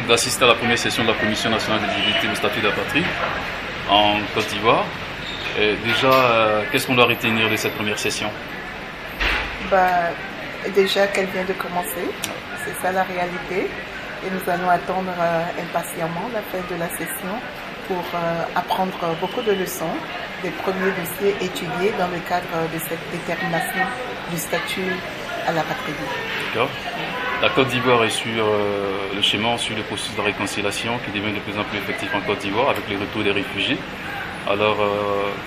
d'assister à la première session de la Commission nationale d'éligibilité au statut d'apatride en Côte d'Ivoire. Déjà, qu'est-ce qu'on doit retenir de cette première session? Déjà qu'elle vient de commencer, c'est ça la réalité. Et nous allons attendre impatiemment la fin de la session pour apprendre beaucoup de leçons des premiers dossiers étudiés dans le cadre de cette détermination du statut à l'apatridie. D'accord. La Côte d'Ivoire est sur le schéma, sur le processus de réconciliation qui devient de plus en plus effectif en Côte d'Ivoire avec le retour des réfugiés. Alors,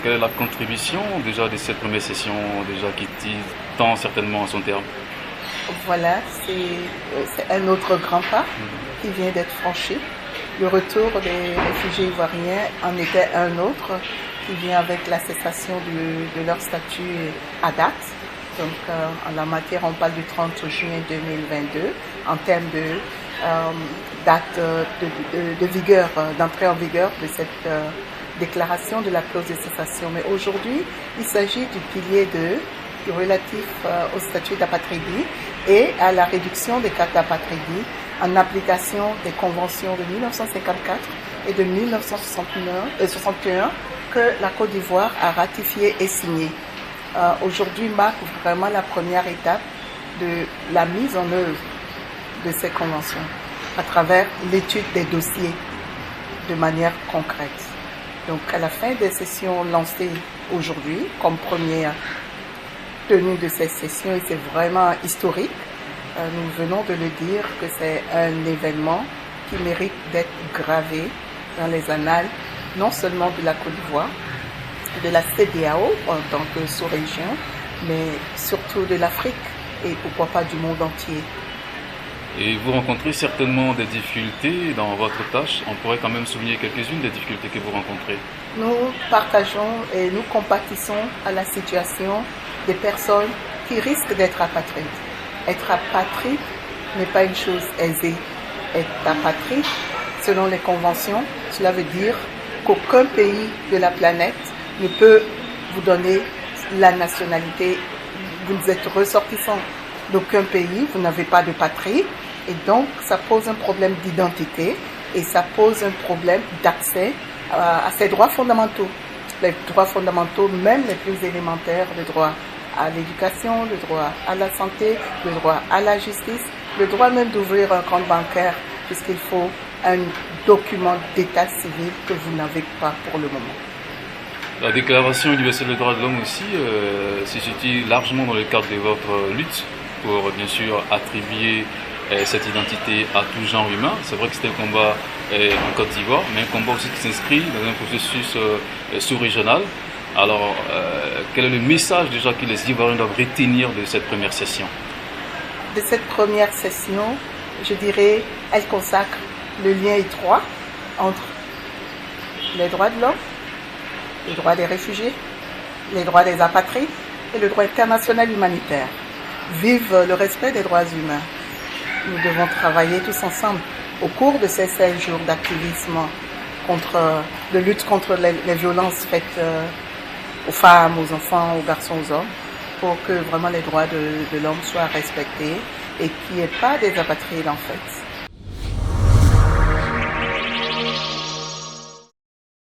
quelle est la contribution déjà de cette première session déjà qui tend certainement à son terme? Voilà, c'est un autre grand pas qui vient d'être franchi. Le retour des réfugiés ivoiriens en était un autre qui vient avec la cessation de leur statut à date. Donc, en la matière, on parle du 30 juin 2022 en termes de date de vigueur, d'entrée en vigueur de cette déclaration de la clause de cessation. Mais aujourd'hui, il s'agit du pilier 2 relatif au statut d'apatridie et à la réduction des cas d'apatridie en application des conventions de 1954 et de 1961 que la Côte d'Ivoire a ratifié et signé. Aujourd'hui marque vraiment la première étape de la mise en œuvre de ces conventions à travers l'étude des dossiers de manière concrète. Donc à la fin des sessions lancées aujourd'hui comme première tenue de ces sessions, et c'est vraiment historique, nous venons de le dire que c'est un événement qui mérite d'être gravé dans les annales non seulement de la Côte d'Ivoire, de la CEDEAO en tant que sous-région, mais surtout de l'Afrique et pourquoi pas du monde entier. Et vous rencontrez certainement des difficultés dans votre tâche. On pourrait quand même souligner quelques-unes des difficultés que vous rencontrez. Nous partageons et nous compatissons à la situation des personnes qui risquent d'être apatrides. Être apatride n'est pas une chose aisée. Être apatride, selon les conventions, cela veut dire qu'aucun pays de la planète ne peut vous donner la nationalité. Vous êtes ressortissant d'aucun pays, vous n'avez pas de patrie, et donc ça pose un problème d'identité et ça pose un problème d'accès à ces droits fondamentaux. Les droits fondamentaux, même les plus élémentaires, le droit à l'éducation, le droit à la santé, le droit à la justice, le droit même d'ouvrir un compte bancaire, puisqu'il faut un document d'état civil que vous n'avez pas pour le moment. La Déclaration universelle des droits de l'homme aussi se situe largement dans le cadre de votre lutte pour bien sûr attribuer cette identité à tout genre humain. C'est vrai que c'était un combat en Côte d'Ivoire, mais un combat aussi qui s'inscrit dans un processus sous-régional. Alors, quel est le message déjà que les Ivoiriens doivent retenir de cette première session? De cette première session, je dirais, elle consacre le lien étroit entre les droits de l'homme, les droits des réfugiés, les droits des apatrides et le droit international humanitaire. Vive le respect des droits humains. Nous devons travailler tous ensemble au cours de ces 5 jours d'activisme de lutte contre les violences faites aux femmes, aux enfants, aux garçons, aux hommes, pour que vraiment les droits de l'homme soient respectés et qu'il n'y ait pas des apatrides en fait.